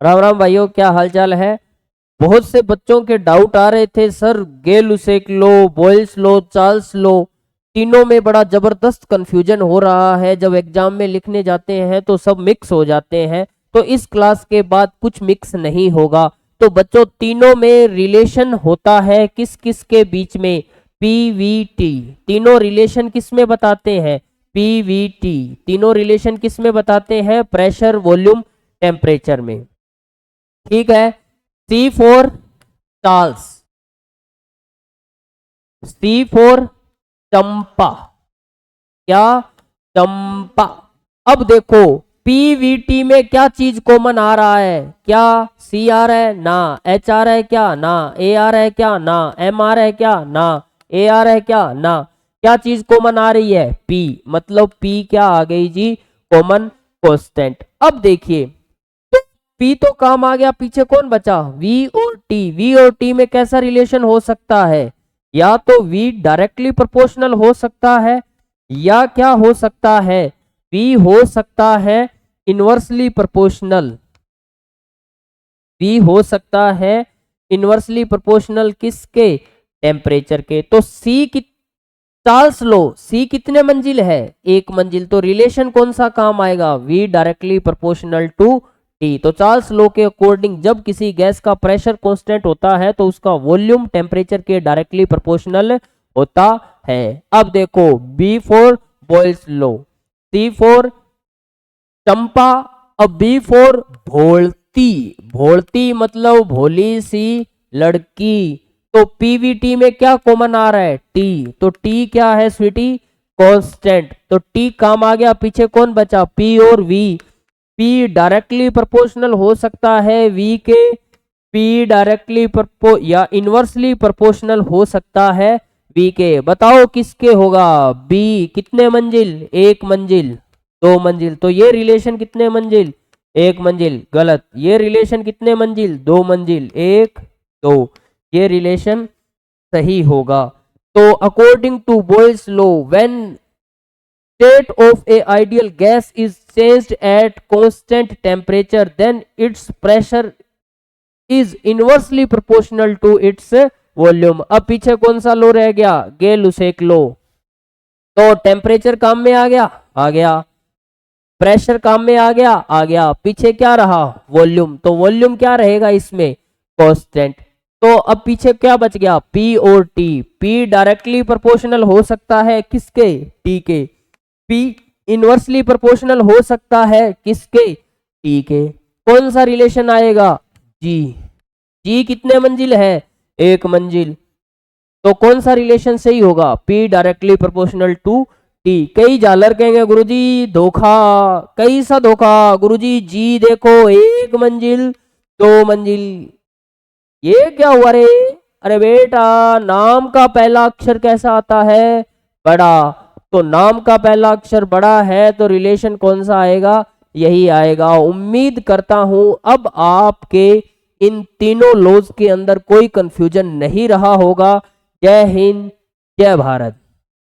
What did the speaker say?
राम राम भाइयों, क्या हाल चाल है। बहुत से बच्चों के डाउट आ रहे थे, सर गे लुसेक लो, बॉयल्स लो, चार्ल्स लो, तीनों में बड़ा जबरदस्त कंफ्यूजन हो रहा है। जब एग्जाम में लिखने जाते हैं तो सब मिक्स हो जाते हैं। तो इस क्लास के बाद कुछ मिक्स नहीं होगा। तो बच्चों, तीनों में रिलेशन होता है किस किस के बीच में? पीवीटी। तीनों रिलेशन किस में बताते हैं? पीवीटी। तीनों रिलेशन किस में बताते हैं? प्रेशर, वॉल्यूम, टेम्परेचर में। ठीक है। सी फोर चार्ल्स, सी फोर चंपा। क्या? चंपा। अब देखो, पीवीटी में क्या चीज कॉमन आ रहा है? क्या सी आ रहा है? ना। एच आ रहा है? क्या? ना। ए आ रहा है? क्या? ना। एम आ रहा है? क्या? ना। ए आ रहा है? क्या? ना। क्या चीज कॉमन आ रही है? पी। मतलब पी क्या आ गई जी? Common constant. अब देखिए, पी तो काम आ गया, पीछे कौन बचा? वी और टी। वी और टी में कैसा रिलेशन हो सकता है? या तो वी डायरेक्टली प्रोपोर्शनल हो सकता है, या क्या हो सकता है? वी हो सकता है इनवर्सली प्रोपोर्शनल। वी हो सकता है इनवर्सली प्रोपोर्शनल किसके? टेम्परेचर के। तो सी की चार्ल्स लो, सी कितने मंजिल है? एक मंजिल। तो रिलेशन कौन सा काम आएगा? V directly proportional to T. तो चार्ल्स लो के अकॉर्डिंग जब किसी गैस का प्रेशर कांस्टेंट होता है तो उसका वॉल्यूम टेम्परेचर के डायरेक्टली प्रोपोर्शनल होता है। अब देखो, बी फोर बॉयल्स लो, सी फोर चंपा, अब बी फोर भोलती। भोलती मतलब भोली सी लड़की। तो पीवीटी में क्या कॉमन आ रहा है? टी। तो टी क्या है स्वीटी? कांस्टेंट। तो टी काम आ गया, पीछे कौन बचा? पी और वी। पी डायरेक्टली प्रोपोर्शनल हो सकता है वी के, पी डायरेक्टली या इनवर्सली प्रोपोर्शनल हो सकता है वी के। बताओ किसके होगा? बी। कितने मंजिल? एक मंजिल, दो मंजिल। तो ये रिलेशन कितने मंजिल? एक मंजिल। गलत। ये रिलेशन कितने मंजिल? दो मंजिल। एक, दो। ये रिलेशन सही होगा। तो according to Boyle's law, when state of a ideal gas is changed at constant temperature, then its pressure is inversely proportional to its volume। अब पीछे कौन सा लो रह गया? गे लुसेक लो। तो टेम्परेचर काम में आ गया? आ गया। प्रेशर काम में आ गया? आ गया। पीछे क्या रहा? वॉल्यूम। तो वॉल्यूम क्या रहेगा इसमें? कांस्टेंट। तो अब पीछे क्या बच गया? पी और टी। पी डायरेक्टली प्रोपोर्शनल हो सकता है किसके? टी के। पी इनवर्सली प्रोपोर्शनल हो सकता है किसके? टी के। कौन सा रिलेशन आएगा? जी। जी कितने मंजिल है? एक मंजिल। तो कौन सा रिलेशन सही होगा? P directly proportional to T. कई जालर कहेंगे गुरुजी धोखा, कई सा धोखा गुरुजी। जी देखो, एक मंजिल, दो मंजिल। ये क्या हुआ रे? अरे बेटा, नाम का पहला अक्षर कैसा आता है? बड़ा। तो नाम का पहला अक्षर बड़ा है तो रिलेशन कौन सा आएगा? यही आएगा। उम्मीद करता हूं अब आपके इन तीनों लॉज के अंदर कोई कंफ्यूजन नहीं रहा होगा। जय हिंद, जय भारत।